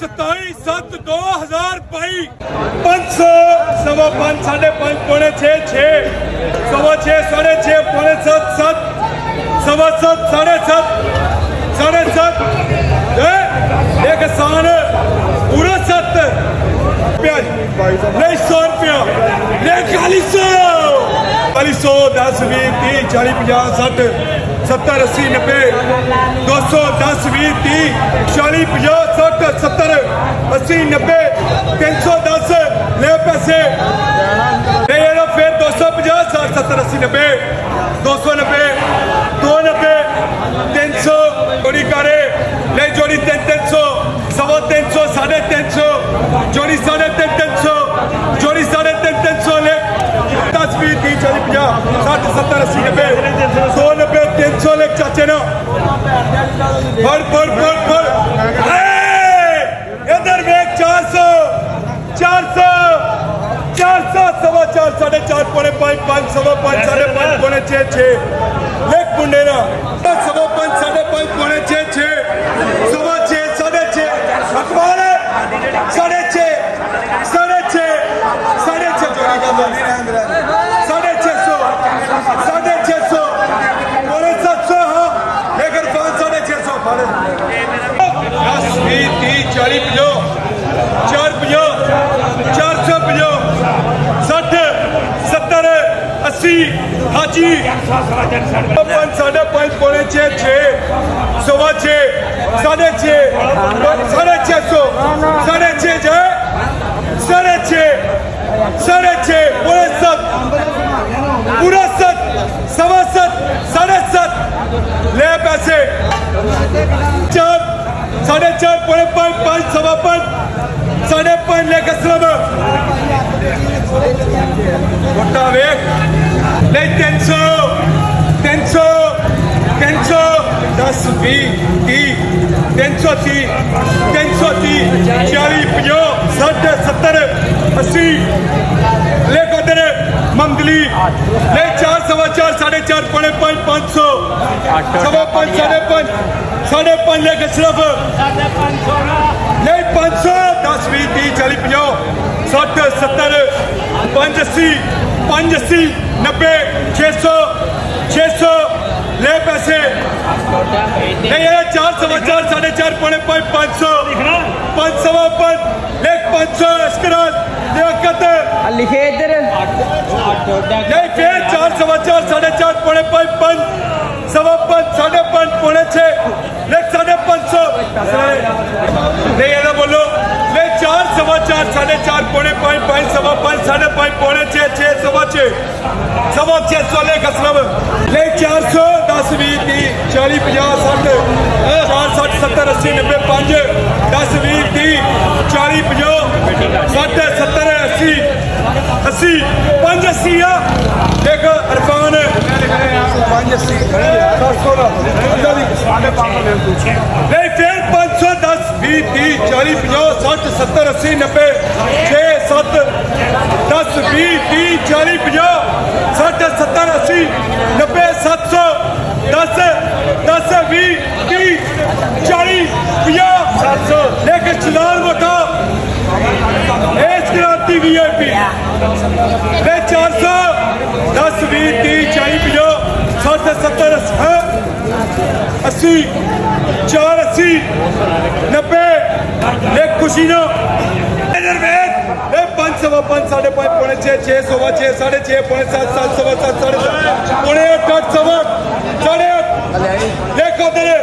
27/7/2022 500 सवा 5 साढ़े 5 पौने 6 6 सवा 6 साढ़े 6 पौने 7 7 सवा 7 साढ़े 7 साढ़े 7 एक सान पूरा 7 नहीं 100 रुपया नहीं 4100 10 20 30 40 50 60 70 80 90 200 10 20 30 40 50 60 70 80 90 310 ले पैसे नहीं फिर 250 60 70 80 90 290 290 300 जोड़ी करे ले जोड़ी 300 सवा 300 साढ़े 300 जोड़ी साढ़े 300 जोड़ी साढ़े 300 ले 10 20 30 40 50 60 70 80 90 290 300 ले चाचे ना पर इधर वेग 400 400 400 सवा 4 साढ़े 4 पौने 5 5 सवा 5 साढ़े 5 पौने 6 6 लेक पुंडेरा सवा 5 साढ़े 5 पौने 6 6 सवा 6 साढ़े 6 अखबार साढ़े 6 साढ़े 6 साढ़े 6 साढ़े 600 साढ़े 600 पौने 700 हाँ लेकर 5 साढ़े 600 10 20 30 40 50 450 450 60 70 80 हाजी 5 साढ़े 5 पौने 6 6 सवा 6 साढ़े 6 साढ़े 600 साढ़े 6 जाए साढ़े 6 साढ़े 6 पूरे 7 पूरा 7 सवा 7 साढ़े 7 ले पैसे 4 साढ़े 4 पौने 5 5 सवा 5 साढ़े 5 ले कसरत छोटा वेग ले 300 300 300 10 20 30 330 330 40 50 60 70 80 ले कदर मंगली ले 4 सवा 4 साढ़े 4 पौने 5 500 सवा 5 साढ़े 5 ले कसरत ले 500 10 20 30 40 50 60 70 580 580 90 600 600 ले पैसे नहीं 4 सवा 4 साढ़े 4 पौने 5 500 5 सवा 5 ले 500 अस्करात लिखे इधर नहीं फिर 4 सवा 4 साढ़े 4 पौने 5 5 सवा 5 साढ़े 5 पौने 6 ले 550 नहीं ऐसा बोलो ले 4 सवा 4 साढ़े 4 पौने 5 5 सवा 5 साढ़े 5 पौने 6 6 सवा 6 ले कसरत ले 400 10 20 30 40 50 60 4 60 70 80 90 5 10 20 30 40 50 60 70 80 80 580 एक अरफान 580 नहीं फिर 510 20 30 40 50 60 70 80 90 6 7 10 20 30 40 50 60 70 80 90 700 10 10 20 30 40 50 700 लेकर चलान बता एज क्रांति VIP ले 400 10 20 30 40 50 60 70 80 480 90 ले खुशी ना 5 सवा 5 साढ़े 5 पौने 6 6 सवा 6 साढ़े 6 पौने 7 7 सवा 7 साढ़े 7 पौने 8 8 सवा साढ़े 8 ले